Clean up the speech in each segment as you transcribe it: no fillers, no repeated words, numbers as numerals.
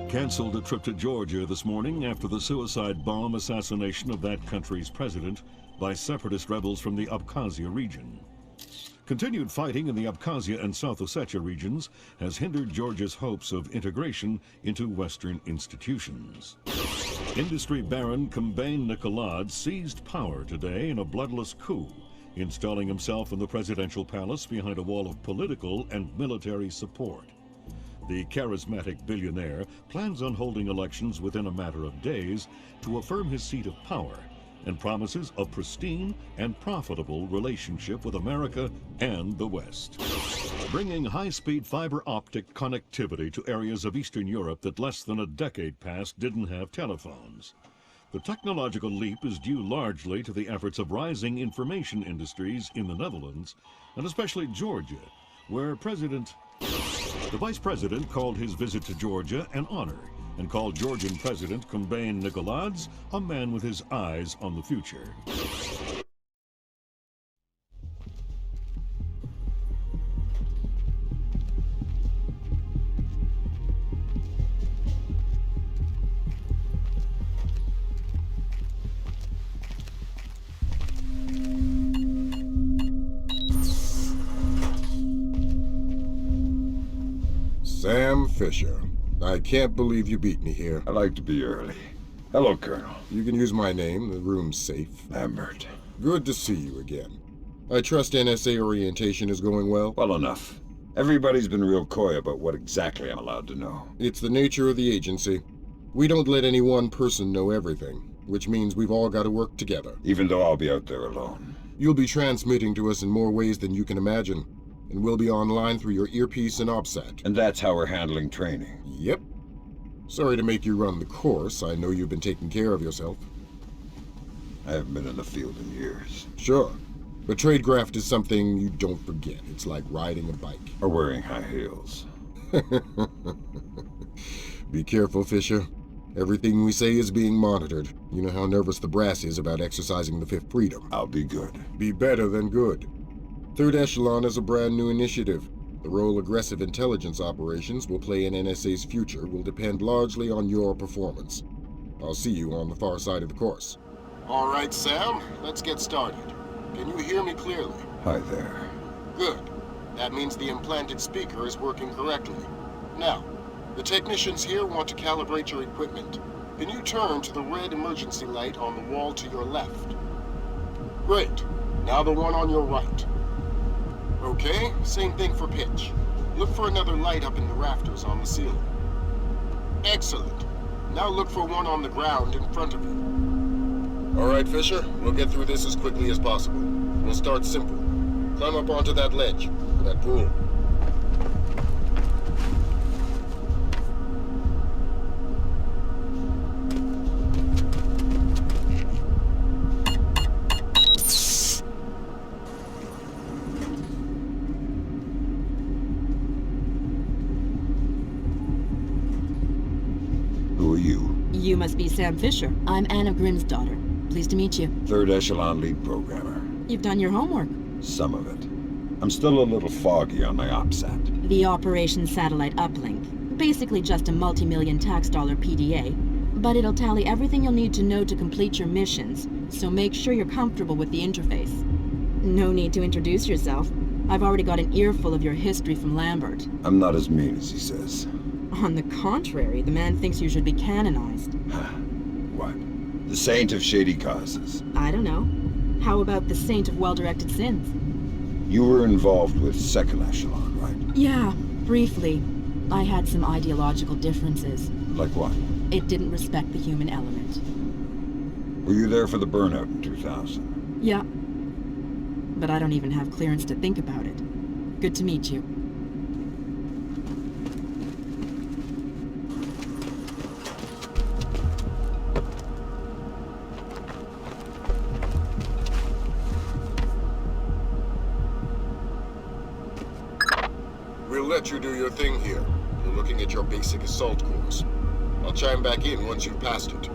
canceled a trip to Georgia this morning after the suicide bomb assassination of that country's president by separatist rebels from the Abkhazia region. Continued fighting in the Abkhazia and South Ossetia regions has hindered Georgia's hopes of integration into Western institutions. Industry baron Kambane Nikolad seized power today in a bloodless coup, installing himself in the presidential palace behind a wall of political and military support. The charismatic billionaire plans on holding elections within a matter of days to affirm his seat of power and promises a pristine and profitable relationship with America and the West, bringing high-speed fiber optic connectivity to areas of Eastern Europe that less than a decade past didn't have telephones. The technological leap is due largely to the efforts of rising information industries in the Netherlands, and especially Georgia, where the Vice President called his visit to Georgia an honor and called Georgian President Kambane Nikolads a man with his eyes on the future. Sam Fisher. I can't believe you beat me here. I like to be early. Hello, Colonel. You can use my name. The room's safe. Lambert. Good to see you again. I trust NSA orientation is going well? Well enough. Everybody's been real coy about what exactly I'm allowed to know. It's the nature of the agency. We don't let any one person know everything, which means we've all got to work together. Even though I'll be out there alone. You'll be transmitting to us in more ways than you can imagine, and we'll be online through your earpiece and OPSAT. And that's how we're handling training. Yep. Sorry to make you run the course. I know you've been taking care of yourself. I haven't been in the field in years. Sure. But tradecraft is something you don't forget. It's like riding a bike. Or wearing high heels. Be careful, Fisher. Everything we say is being monitored. You know how nervous the brass is about exercising the Fifth Freedom. I'll be good. Be better than good. Third Echelon is a brand new initiative. The role aggressive intelligence operations will play in NSA's future will depend largely on your performance. I'll see you on the far side of the course. All right, Sam, let's get started. Can you hear me clearly? Hi there. Good. That means the implanted speaker is working correctly. Now, the technicians here want to calibrate your equipment. Can you turn to the red emergency light on the wall to your left? Great. Now the one on your right. Okay, same thing for pitch. Look for another light up in the rafters on the ceiling. Excellent. Now look for one on the ground in front of you. All right, Fisher, we'll get through this as quickly as possible. We'll start simple. Climb up onto that ledge, that pool. You must be Sam Fisher. I'm Anna Grimm's daughter. Pleased to meet you. Third Echelon lead programmer. You've done your homework. Some of it. I'm still a little foggy on my OPSAT. The Operation Satellite Uplink. Basically just a multi-million tax dollar PDA. But it'll tally everything you'll need to know to complete your missions, so make sure you're comfortable with the interface. No need to introduce yourself. I've already got an earful of your history from Lambert. I'm not as mean as he says. On the contrary, the man thinks you should be canonized. What? The saint of shady causes? I don't know. How about the saint of well-directed sins? You were involved with Second Echelon, right? Yeah, briefly. I had some ideological differences. Like what? It didn't respect the human element. Were you there for the burnout in 2000? Yeah. But I don't even have clearance to think about it. Good to meet you. We'll let you do your thing here. You're looking at your basic assault course. I'll chime back in once you've passed it.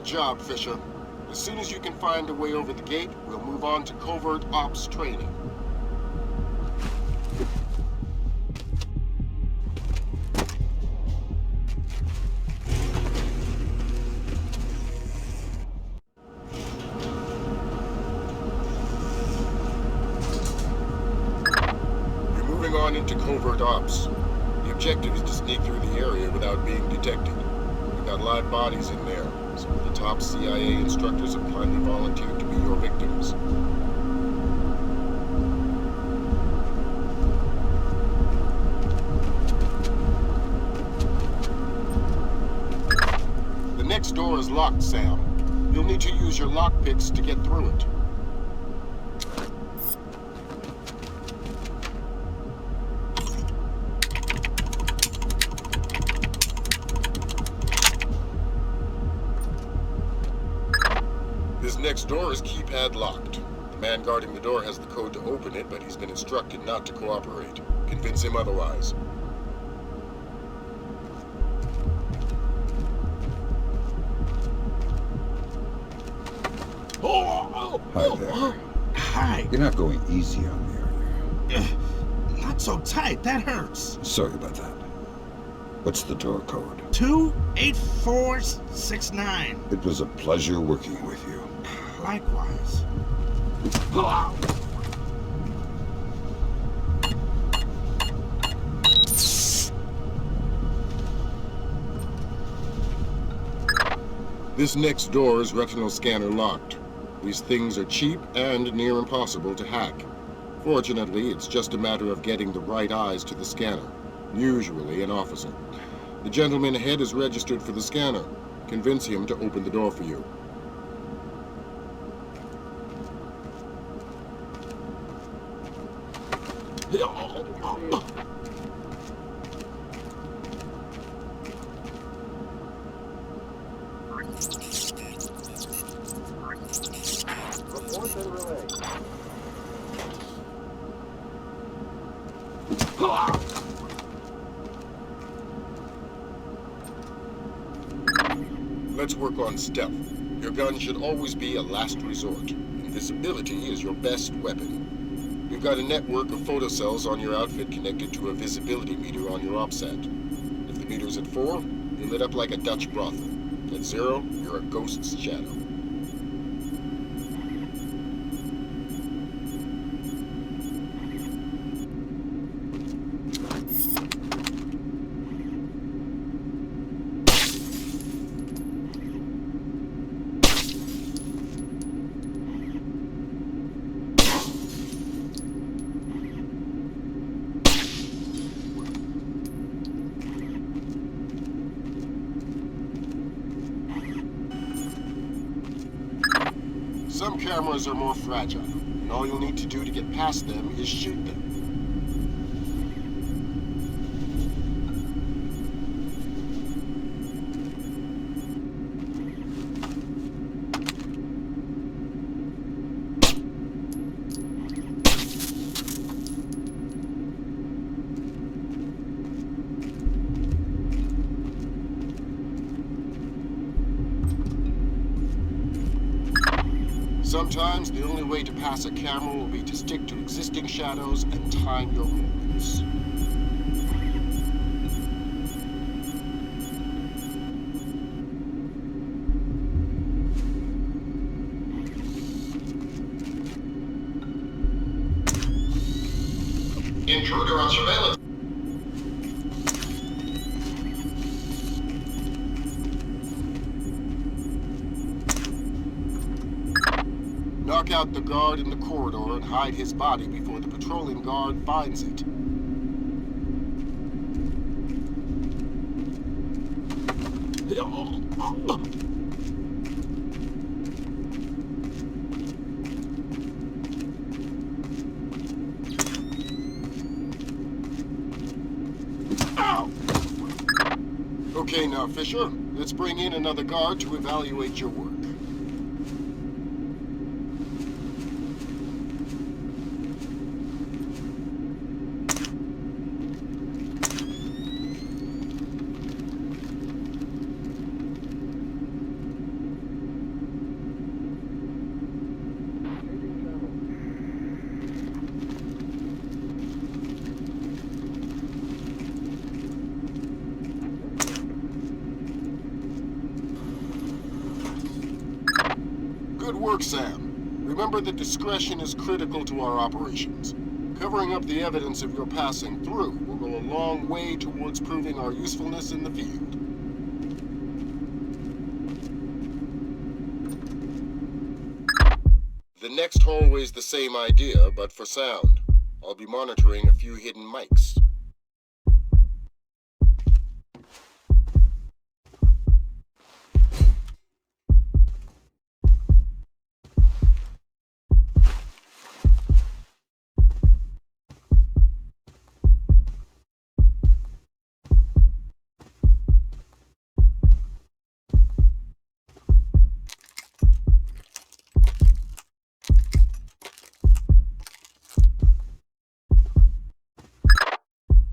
job, Fisher. As soon as you can find a way over the gate, we'll move on to covert ops training. You're moving on into covert ops. The objective is to sneak through the area without being detected. We've got live bodies in there. Some of the top CIA instructors have kindly volunteered to be your victims. The next door is locked, Sam. You'll need to use your lockpicks to get through it. This next door is keypad locked. The man guarding the door has the code to open it, but he's been instructed not to cooperate. Convince him otherwise. Hi there. Hi. You're not going easy on me, are Not so tight. That hurts. you? Sorry about that. What's the door code? 28469. It was a pleasure working with you. Likewise. This next door is retinal scanner locked. These things are cheap and near impossible to hack. Fortunately, it's just a matter of getting the right eyes to the scanner, usually an officer. The gentleman ahead is registered for the scanner. Convince him to open the door for you. Let's work on stealth. Your gun should always be a last resort. Invisibility is your best weapon. You've got a network of photocells on your outfit connected to a visibility meter on your OPSAT. If the meter's at 4, you're lit up like a Dutch brothel. At 0, you're a ghost's shadow. Some cameras are more fragile, and all you'll need to do to get past them is shoot them. Sometimes the only way to pass a camera will be to stick to existing shadows and time your movements. Intruder on surveillance. Knock out the guard in the corridor and hide his body before the patrolling guard finds it. Okay now, Fisher, let's bring in another guard to evaluate your work. Good work, Sam. Remember that discretion is critical to our operations. Covering up the evidence of your passing through will go a long way towards proving our usefulness in the field. The next hallway's the same idea, but for sound. I'll be monitoring a few hidden mics.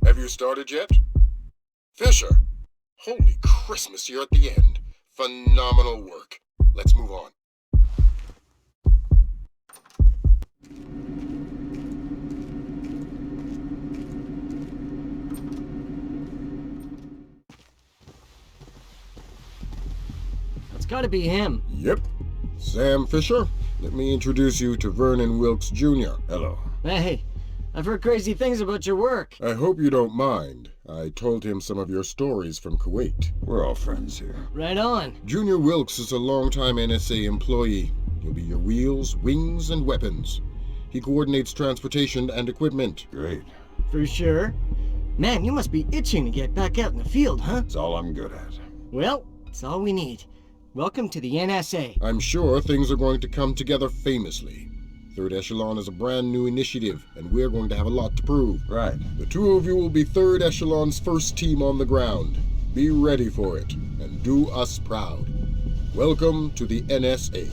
Have you started yet? Fisher! Holy Christmas, you're at the end. Phenomenal work. Let's move on. It's gotta be him. Yep. Sam Fisher, let me introduce you to Vernon Wilkes Jr. Hello. Hey, I've heard crazy things about your work. I hope you don't mind. I told him some of your stories from Kuwait. We're all friends here. Right on. Junior Wilkes is a longtime NSA employee. He'll be your wheels, wings, and weapons. He coordinates transportation and equipment. Great. For sure. Man, you must be itching to get back out in the field, huh? It's all I'm good at. Well, it's all we need. Welcome to the NSA. I'm sure things are going to come together famously. Third Echelon is a brand new initiative, and we're going to have a lot to prove. Right. The two of you will be Third Echelon's first team on the ground. Be ready for it, and do us proud. Welcome to the NSA.